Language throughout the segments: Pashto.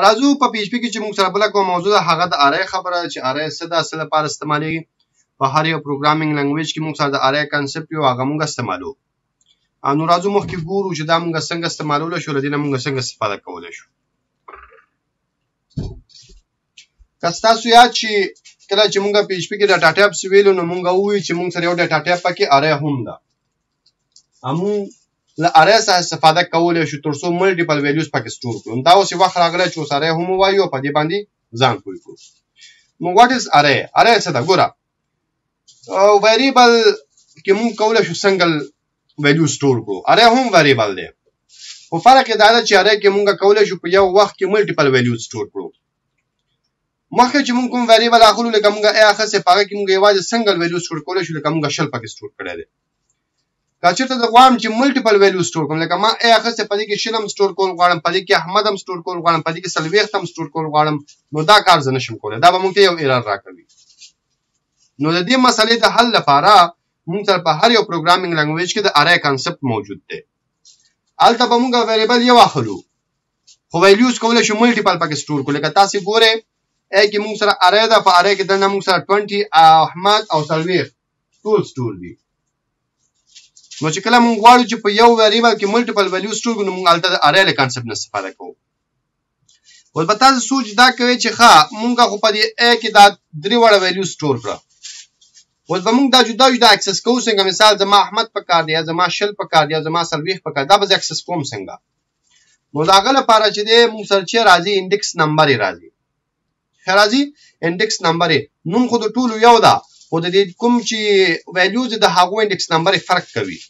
راځو په پی ایچ پی کې چې موږ سره بل کوم موضوع ده هغه د ارای خبره چې ارای څه د اصل لپاره استعمالي په هر یو پروګرامینګ لنګویج کې موږ سره د ارای کانسپټ یو هغه موږ استعمالو نو راځو مخکې ګورو چې دا موږ څنګه استعمالول شو لدی نه موږ څنګه استفاده کولای شو کستاسو یاد چې کله چې موږ پی ایچ پی کې ډاټا ټایپس ویلو نو موږ وایو چې موږ سره یو ډاټا ټایپ پکې ارای هم ده امو له ارای څخه استفاده کولای شو تر څو ملټیپل ویلیوز پکې سٹور کړو دا اوس وخت راغلی چې سره هم وایو په دې باندې ځان کوی کو نو واټ از ارای ارای څه ده ګوره ویریبل کې موږ کولای شو سنگل ویلیو سٹور کړو ارای هم ویریبل دی خو فرق دا ده چې ارای کې موږ کولای شو په یو وخت کې ملټیپل ویلیوز سٹور کړو مخکې چې موږ کوم ویریبل اخلو لکه موږ اخر څه پاره کې موږ یوازې سنگل ویلیو سٹور کولای شو لکه موږ شل پکې سٹور کړی دی کاچته د غواړم چې ملټیپل ویلیو سٹور کوم لکه ما اخر څه پدې کې شلم سٹور کول غواړم پدې کې احمد هم سٹور کول غواړم پدې کې سلويخت هم سٹور کول غواړم نو دا کار زه نشم کولای دا به موږ ته یو ایرر راکوي نو د دې مسلې د حل لپاره موږ سره په هر یو پروګرامینګ لنګویج کې د ارای کانسپټ موجود دی البته به موږ ویریبل یو اخلو خو ویلیوز کولای شو ملټیپل پکې سٹور کول لکه تاسو ګوره ا کې موږ سره ارای ده په ارای کې دنه موږ سره 20 احمد او سلويخت ټول سٹور دي نو چې کله موږ غواړو چې په یو ویریبل کې ملټیپل ویلیو سٹور کړو موږ البته ارای له کانسپټ نه استفاده کوو اوس به تاسو سوچ دا کوي چې ښه موږ خو په دې ا کې دا درې وړه ویلیو سٹور کړه اوس به موږ دا جدا جدا اکسس کوو څنګه مثال زما احمد په کار دی زما شل په کار دی زما سلويخت په کار دا به اکسس کوم څنګه نو دا غل لپاره چې دې موږ سره چې راځي انډیکس نمبر راځي راځي انډیکس نمبر نوم خو د ټولو یو ده خو د دې کوم چې ویلیوز د هغو انډیکس نمبر فرق کوي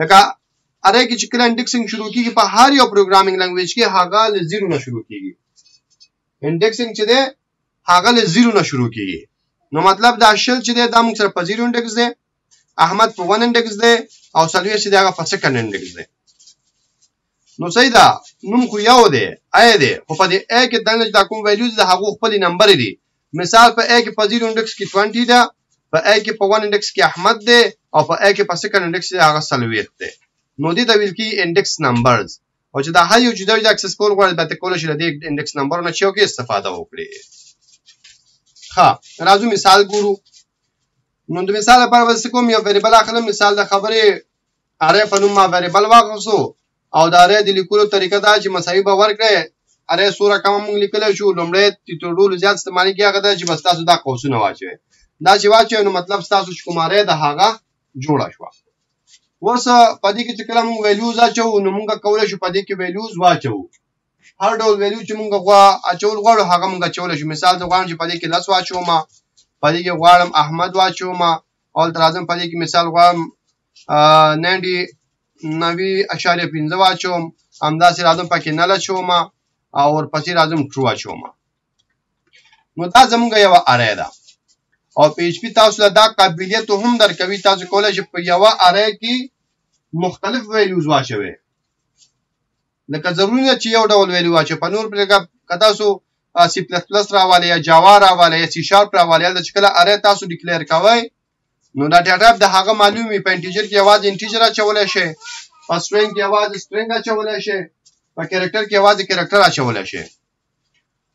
لکه ارای کې چې کله انډیکسینګ شروع کیږي په هر یو پروګرامینګ لنګویج کې هغه له 0 نه شروع کیږي انډیکسینګ چې ده هغه له 0 نه شروع کیږي نو مطلب دا شل چې ده د موږ سره په 0 انډیکس ده احمد په 1 انډیکس ده او سلوي چې هغه په سکند انډیکس ده نو صحیح ده نوم خو یو ده آی ده خو په دې ا کې دنه دا کوم ویلیوز د هغو خپل نمبر دي مثال په ا کې په 0 انډیکس کې 20 ده په ا کې په 1 انډیکس کې احمد ده او په ا کې په سکند انډیکس کې هغه سلويخت ده نو دې د ویل کې انډیکس نمبرز او چې دا هر یو جدا جدا اکسس کول غواړي به کولای شي د انډیکس نمبر نه چې کې استفاده وکړي ها راځو مثال ګورو نو د مثال لپاره وسه کوم یو ویریبل اخلم مثال د خبره اره په نوم ما ویریبل واغسو او دا اره د لیکلو طریقه دا چې مساوي به ورکړي اره سوره کوم موږ لیکل شو لومړی ټیټول زیات استعمالي کیږي دا چې بس تاسو دا قوسونه واچوي دا چې واچوي نو مطلب تاسو چې کوماره د هغه جوړه شو ورسه پدې کې چې کله موږ ویلیوز اچو نو موږ کولای شو پدې کې ویلیوز واچو هر ډول ویلیو چې موږ اچول غواړو هغه موږ چولای شو مثال د غواړم چې پدې کې لس واچو ما پدې کې غواړم احمد واچو ما او ترازم پدې کې مثال غواړم 90.5 واچو همداسې راځم پکې نه لچو ما او ورپسې راځم ټرو واچو ما نو دا زموږ یو ارای ده او پی ایچ پی تاسو له دا قابلیت هم درکوي تاسو کولای شئ په یو ارای کې مختلف ویلیوز واچوي لکه ضروري نه چې یو ډول ویلیو واچو په نور پرګه تاسو سی پلس پلس راواله یا جاوا راواله یا سی شارپ راواله د چکله ارای تاسو ډیکلیئر کوئ نو دا ډاټا ټایپ د هغه معلومي په انټیجر کې आवाज انټیجر اچولای شي په سټرینګ کې आवाज سټرینګ اچولای شي په کریکټر کې आवाज کریکټر اچولای شي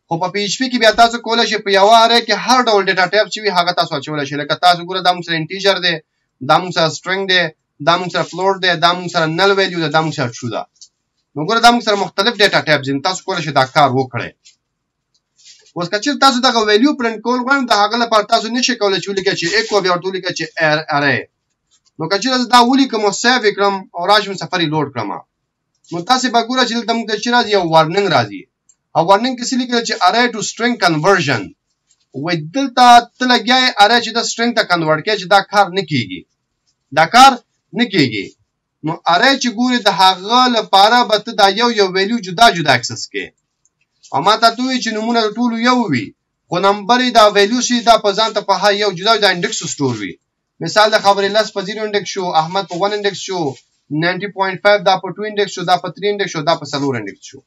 خو په پی ایچ پی کې بیا تاسو کولای شئ په یو اره کې هر ډول ډاټا ټایپ چې هغه تاسو اچولای شئ لکه تاسو ګوره دا موږ سره انټیجر دی دا موږ سره سټرینګ دی دا موږ سره فلوټ دی دا موږ سره نل ویلیو دی دا موږ سره ټرو ده نو ګوره دا موږ سره مختلف ډاټا ټایپ دي تاسو کولای شئ دا کار وکړئ اوس کچې تاسو دا ویلیو پرنٹ کول غواړئ دا هغه لپاره تاسو نشئ کولای چې ولیکئ چې ایکو بیا ورته ولیکئ چې اره نو کچې دا ولیکم او سیو کړم او راشم سفری لوډ کړم نو تاسو به ګوره چې دلته موږ چې راځي یو وارننګ راځي او وارننګ کې څه لیکل چې اره ټو سټرینګ کنورژن وې دلته تلګي اره چې د سټرینګ ته کنورټ کې چې دا کار نه کیږي نو اره چې ګوره د هغه لپاره به ته دا یو ویلیو جدا جدا اکسس کې او ما ته دوی چې نمونه ټول یو وي خو نمبر دا ویلیو شي دا په ځان ته په هر یو جدا جدا انډیکس سٹور وي مثال د خبرې لاس په 0 انډیکس شو احمد په 1 انډیکس شو 90.5 دا په 2 انډیکس شو دا په 3 انډیکس شو دا په 4 انډیکس شو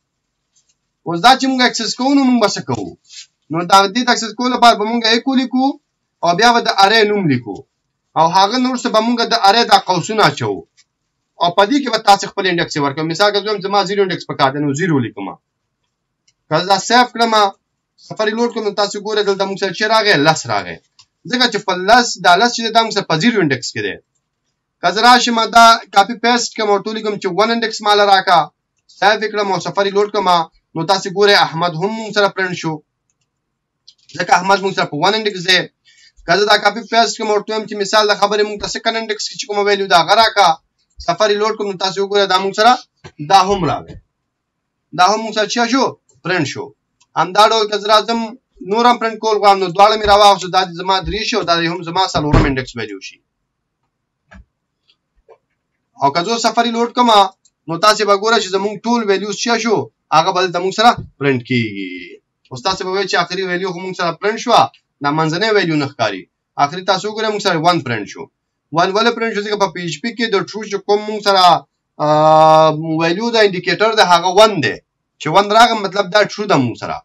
اوس دا چې موږ اکسس کوو نو موږ بس کوو نو دا دې اکسس کول لپاره به موږ ایکو لیکو او بیا به د اره نوم لیکو او هغه نور څه به موږ د اره د قوسونه اچو او په دې کې به تاسو خپل انډیکس ورکړئ مثال کې زما 0 انډیکس پکار دی نو 0 لیکم که دا سیف کړم سفاري لوډ کوم تاسو ګورئ دلته موږ سره چې راغی 10 راغی ځکه چې په 10 دا 10 چې دا موږ سره په 0 انډکس کې دی که زه راشم دا کاپي پیسټ کوم او ټول کوم چې 1 انډکس مال راکا سیف کړم او سفاري لوډ کوم نو تاسو ګورئ احمد هم موږ سره پرنټ شو ځکه احمد موږ سره په 1 انډکس دی که زه دا کاپي پیسټ کوم او ټول چې مثال د خبرې موږ ته سکند انډکس کې کوم ویلیو دا غراکا سفاري لوډ کوم تاسو ګورئ دا موږ سره دا هم راغی دا هم موږ سره شو پرنټ شو همدا ډول که زه راځم نور هم پرنټ کول غواړم نو دواړه مې راواخلو دا زما 3 شي او دا هم زما 4 انډکس ویلیو شي او که زه سفاري لوډ کوم نو تاسو به ګورئ چې زموږ ټول ویلیوز شو هغه بل د موږ سره پرنټ کیږي او تاسو به وایئ چې اخري ویلیو هم موږ سره پرنټ شو دا منځنۍ ویلیو نه ښکاري اخري تاسو ګورئ موږ سره 1 پرنټ شو 1 ولې پرنټ شو ځکه په پی ایچ پی کې د ټرو چې کوم موږ سره ویلیو د انډیکیټر د هغه 1 دی چې 1 راغی مطلب دا ټرو د موږ سره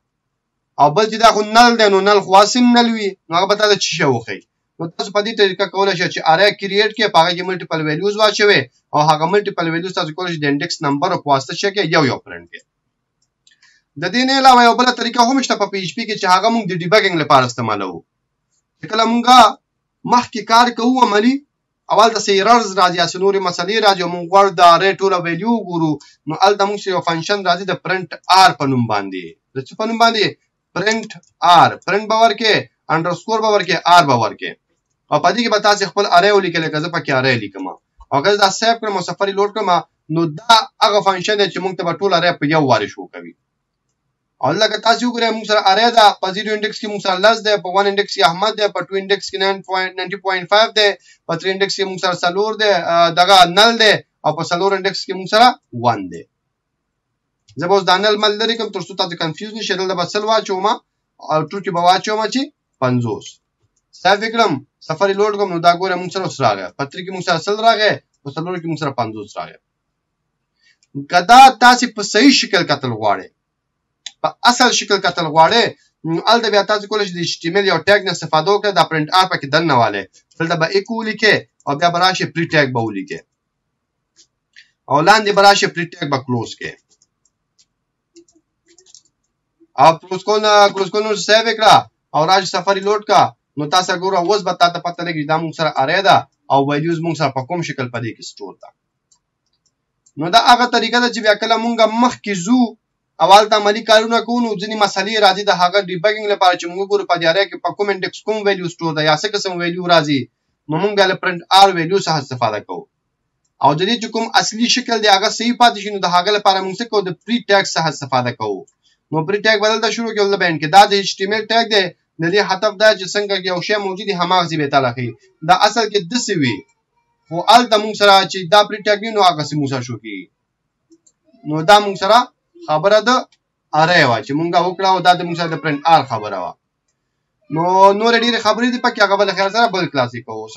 او بل چې دا خو نل دی نو نل خواسم نل وي نو هغه به تاسو څه وخی نو تاسو په دې طریقه کولای شئ چې اره کریټ کې په هغه کې ملټیپل ویلیوز واچوي او هغه ملټیپل ویلیوز تاسو کولای شئ د انډکس نمبر په واسطه کې یو پرنټ کړئ د دې نه علاوه یو بل طریقه هم شته په پی ایچ پی کې چې هغه موږ د ډیبګینګ لپاره استعمالوو کله موږ مخکې کار کوو عملی اول د ایررز راځي یا نورې مسلې راځي او موږ ور د اره ټول ویلیو ګورو نو الته موږ یو فنکشن راځي د پرنټ آر په نوم باندې د څه په نوم باندې پرنټ آر پرنټ باور کې انډرسکور باور کې آر باور کې او په دې کې به تاسو خپل اره ولیکل کزه پکې اره لیکم او که دا سیف کړم او سفاري لوډ کړم نو دا هغه فنکشن دی چې موږ ته ټول اره په یو واره شو کوي او لکه تاسو وګورئ موږ سره اره دا په 0 انډکس کې موږ سره 10 دی په 1 انډکس کې احمد دی په 2 انډکس کې 90.5 دی په 3 انډکس کې موږ سره سلور دی دغه نل دی او په سلور انډکس کې موږ سره 1 دی زه به اوس دا نل مل لري کوم ترڅو تاسو کنفیوز نشئ دلته به سل واچوم او ټرو کې به واچوم چې 50 سیف کړم سفاري لوډ کوم نو دا ګوره موږ سره راغی په 3 کې موږ سره سل راغی په سلور کې موږ سره 50 راغی کدا تاسو په صحیح شکل کتل غواړئ په اصل شکل کتل غواړئ الته بیا تاسو کولای شئ د HTML یو ټیګ نه استفاده وکړئ دا پرنټ آر پکې دننه والے دلته به ایکو لیکئ او بیا به راشئ پری ټیګ به ولیکئ او لاندې به راشئ پری ټیګ به کلوز کړئ او کلوز کول نو سیو کړه او راشئ سفاري لوډ کا نو تاسو ګورئ اوس به تاسو پته لګي دا موږ سره اره ده او ویلیوز موږ سره په کوم شکل پدې کې سٹور ده نو دا هغه طریقه ده چې بیا کله موږ مخکې زو اول ته عملی کارونه کوو ځینې مسلې راځي د هغه ډیبګینګ لپاره چې موږ ګورو په دې اره کې په کوم انډکس کوم ویلیو سٹور ده یا څه قسم ویلیو راځي نو موږ د پرنټ آر ویلیو څخه استفاده کوو او د دې چې کوم اصلي شکل دی هغه صحیح پاتې شي نو د هغه لپاره موږ څه کوو د پری ټیګ څخه استفاده کوو نو پری ټیګ بدل ته شروع کول بیان کې دا د HTML ټیګ دی د دې هدف دا چې څنګه یو شی موجود دی هماغه ځای به تلخي دا اصل کې د سوي خو الته موږ سره چې دا پری ټیګ نو هغه سمو سره شو کی نو دا موږ سره خبره ده اره وا چې مونږه وکړه او دا د موږ سره د پرنټ آر خبره وا نو نور ډیره خبرې دي پکې هغه بل خیر سره بل کلاسیک وو